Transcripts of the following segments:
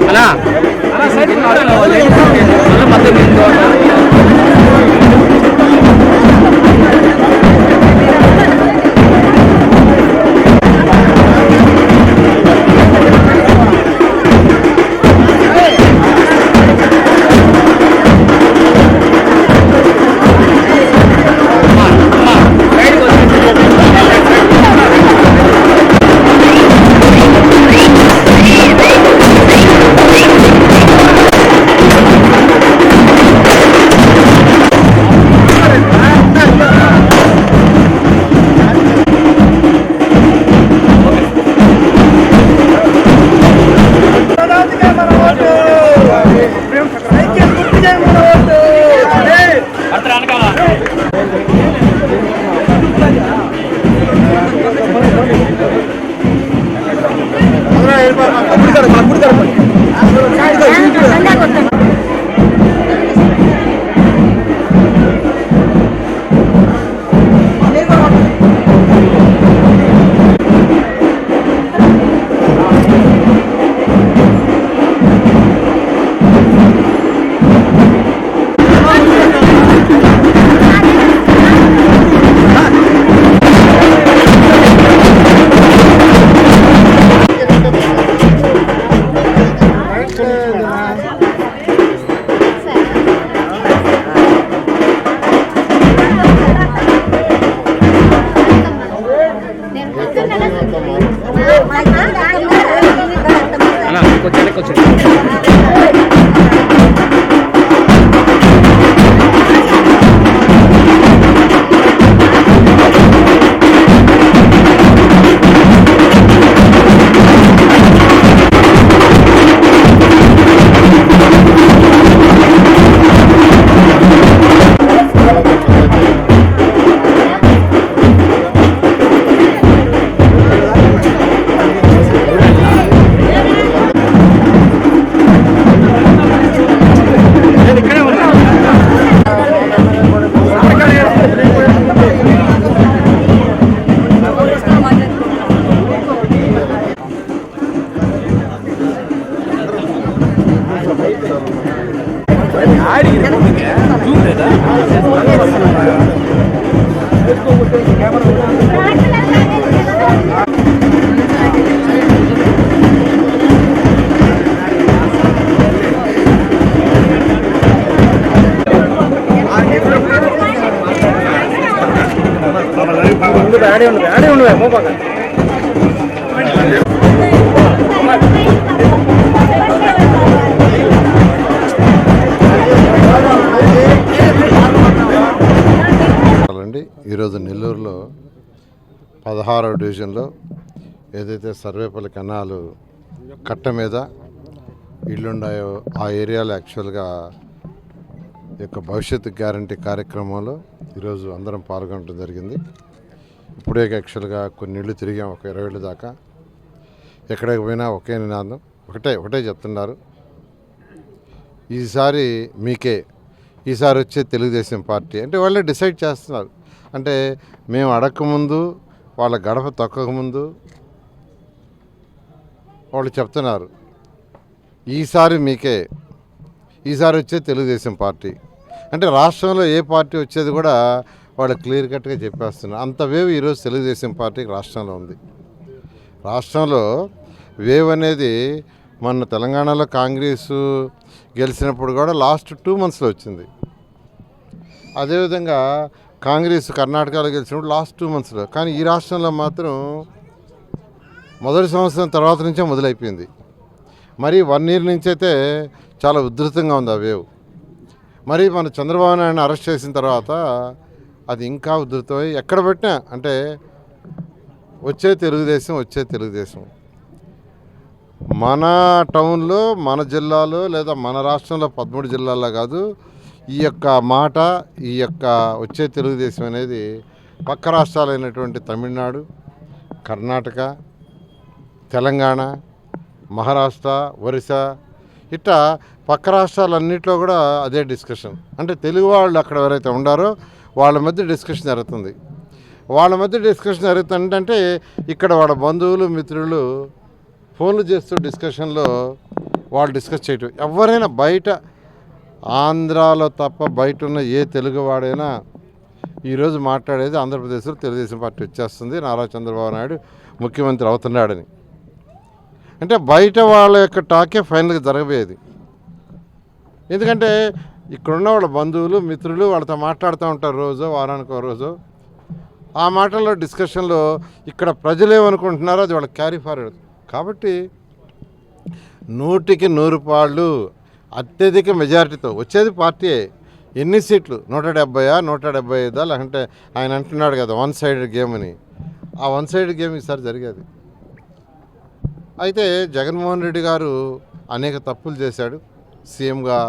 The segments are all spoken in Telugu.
అలా ఈరోజు నెల్లూరులో 16వ డివిజన్లో ఏదైతే సర్వేపల్లి కెనాలు కట్ట మీద ఇళ్ళున్నాయో ఆ ఏరియాలో యాక్చువల్గా యొక్క భవిష్యత్తు గ్యారంటీ కార్యక్రమంలో ఈరోజు అందరం పాల్గొనడం జరిగింది. ఇప్పుడే యాక్చువల్గా కొన్ని ఇళ్ళు తిరిగాం, ఒక 20 ఏళ్ళ దాకా. ఎక్కడికి పోయినా ఒకే నినాదం, ఒకటే చెప్తున్నారు, ఈసారి మీకే, ఈసారి వచ్చే తెలుగుదేశం పార్టీ. అంటే వాళ్ళే డిసైడ్ చేస్తున్నారు. అంటే మేము అడగకముందు, వాళ్ళ గడప తొక్కకముందు వాళ్ళు చెప్తున్నారు ఈసారి మీకే, ఈసారి వచ్చే తెలుగుదేశం పార్టీ. అంటే రాష్ట్రంలో ఏ పార్టీ వచ్చేది కూడా వాళ్ళు క్లియర్ కట్గా చెప్పేస్తున్నారు. అంత వేవ్ ఈరోజు తెలుగుదేశం పార్టీకి రాష్ట్రంలో ఉంది. రాష్ట్రంలో వేవ్ అనేది మొన్న తెలంగాణలో కాంగ్రెస్ గెలిచినప్పుడు కూడా లాస్ట్ 2 monthsలో వచ్చింది. అదేవిధంగా కాంగ్రెస్ కర్ణాటకలో గెలిచినప్పుడు లాస్ట్ 2 monthsలో. కానీ ఈ రాష్ట్రంలో మాత్రం మొదటి సంవత్సరం తర్వాత నుంచే మొదలైపోయింది. మరి 1 year నుంచి అయితే చాలా ఉధృతంగా ఉంది ఆ వేవ్. మరి మన చంద్రబాబు నాయుడుని అరెస్ట్ చేసిన తర్వాత అది ఇంకా ఉధృతమై ఎక్కడ పెట్టినా అంటే వచ్చే తెలుగుదేశం. మన టౌన్లో, మన జిల్లాలో లేదా మన రాష్ట్రంలో 13 జిల్లాల్లో కాదు, ఈ యొక్క మాట, ఈ యొక్క వచ్చే తెలుగుదేశం అనేది పక్క రాష్ట్రాలైనటువంటి తమిళనాడు, కర్ణాటక, తెలంగాణ, మహారాష్ట్ర, ఒరిస్సా ఇట్లా పక్క రాష్ట్రాలన్నింటిలో కూడా అదే డిస్కషన్. అంటే తెలుగు వాళ్ళు అక్కడ ఎవరైతే ఉండారో వాళ్ళ మధ్య డిస్కషన్ జరుగుతుంది. ఇక్కడ వాళ్ళ బంధువులు, మిత్రులు ఫోన్లు చేస్తూ డిస్కషన్లో వాళ్ళు డిస్కస్ చేయటం. ఎవరైనా బయట ఆంధ్రాలో తప్ప బయట ఉన్న ఏ తెలుగువాడైనా ఈరోజు మాట్లాడేది ఆంధ్రప్రదేశ్లో తెలుగుదేశం పార్టీ వచ్చేస్తుంది, నారా చంద్రబాబు నాయుడు ముఖ్యమంత్రి అవుతున్నాడని. అంటే బయట వాళ్ళ యొక్క టాకే ఫైనల్గా జరగబోయేది. ఎందుకంటే ఇక్కడున్న వాళ్ళ బంధువులు మిత్రులు వాళ్ళతో మాట్లాడుతూ ఉంటారు, రోజు వారానికి ఒక రోజు. ఆ మాటల్లో డిస్కషన్లో ఇక్కడ ప్రజలు ఏమనుకుంటున్నారో అది వాళ్ళకి క్యారీ ఫార్వర్డ్. కాబట్టి 100కి 100 పాళ్ళు అత్యధిక మెజారిటీతో వచ్చేది పార్టీయే. ఎన్ని సీట్లు? 170 175 లేకంటే ఆయన అంటున్నాడు కదా వన్ సైడెడ్ గేమ్ అని. ఆ వన్ సైడెడ్ గేమ్ ఈసారి జరిగేది. అయితే జగన్మోహన్ రెడ్డి గారు అనేక తప్పులు చేశాడు. సీఎంగా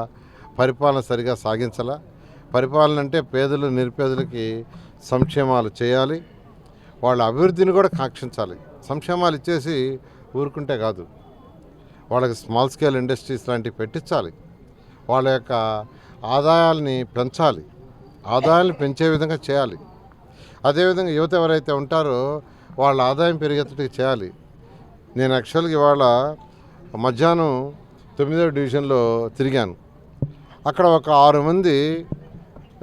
పరిపాలన సరిగా సాగించాల. పరిపాలన అంటే పేదలు నిరుపేదలకి సంక్షేమాలు చేయాలి, వాళ్ళ అభివృద్ధిని కూడా కాంక్షించాలి. సంక్షేమాలు ఇచ్చేసి ఊరుకుంటే కాదు, వాళ్ళకి స్మాల్ స్కేల్ ఇండస్ట్రీస్ లాంటివి పెట్టించాలి, వాళ్ళ యొక్క ఆదాయాల్ని పెంచాలి, ఆదాయాన్ని పెంచే విధంగా చేయాలి. అదేవిధంగా యువత ఎవరైతే ఉంటారో వాళ్ళ ఆదాయం పెరిగేటట్టుగా చేయాలి. నేను యాక్చువల్గా ఇవాళ మధ్యాహ్నం 9వ డివిజన్లో తిరిగాను. అక్కడ ఒక 6 మంది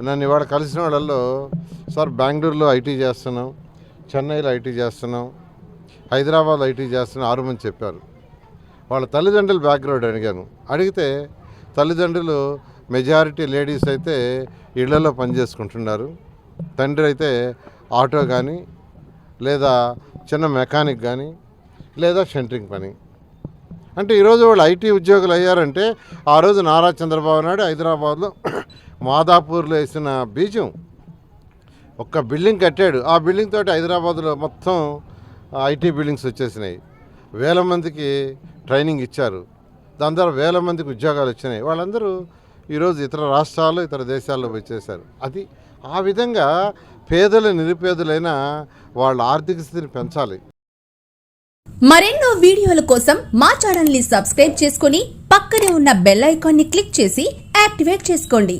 నన్ను ఇవాళ కలిసిన వాళ్ళల్లో, సార్ బెంగళూరులో ఐటీ చేస్తున్నాం, చెన్నైలో ఐటీ చేస్తున్నాం, హైదరాబాద్లో ఐటీ చేస్తున్నాం 6 మంది చెప్పారు. వాళ్ళ తల్లిదండ్రుల బ్యాక్గ్రౌండ్ అడిగితే తల్లిదండ్రులు మెజారిటీ లేడీస్ అయితే ఇళ్లలో పనిచేసుకుంటున్నారు, తండ్రి అయితే ఆటో కానీ లేదా చిన్న మెకానిక్ కానీ లేదా షెంటరింగ్ పని. అంటే ఈరోజు వాళ్ళు ఐటీ ఉద్యోగులు అయ్యారంటే ఆ రోజు నారా చంద్రబాబు నాయుడు హైదరాబాద్లో మాదాపూర్లో వేసిన బీజం. ఒక్క బిల్డింగ్ కట్టాడు, ఆ బిల్డింగ్ తోటి హైదరాబాద్లో మొత్తం ఐటీ బిల్డింగ్స్ వచ్చేసినాయి. వేల మందికి ట్రైనింగ్ ఇచ్చారు, దాని ద్వారా వేల మందికి ఉద్యోగాలు వచ్చినాయి. వాళ్ళందరూ ఈరోజు ఇతర రాష్ట్రాలు ఇతర దేశాల్లో వచ్చేసారు. అది ఆ విధంగా పేదలు నిరుపేదలైన వాళ్ళ ఆర్థిక స్థితిని పెంచాలి. మరెన్నో వీడియోల కోసం మా ఛానల్ ని సబ్స్క్రైబ్ చేసుకుని పక్కనే ఉన్న బెల్ ఐకాన్ ని క్లిక్ చేసి యాక్టివేట్ చేసుకోండి.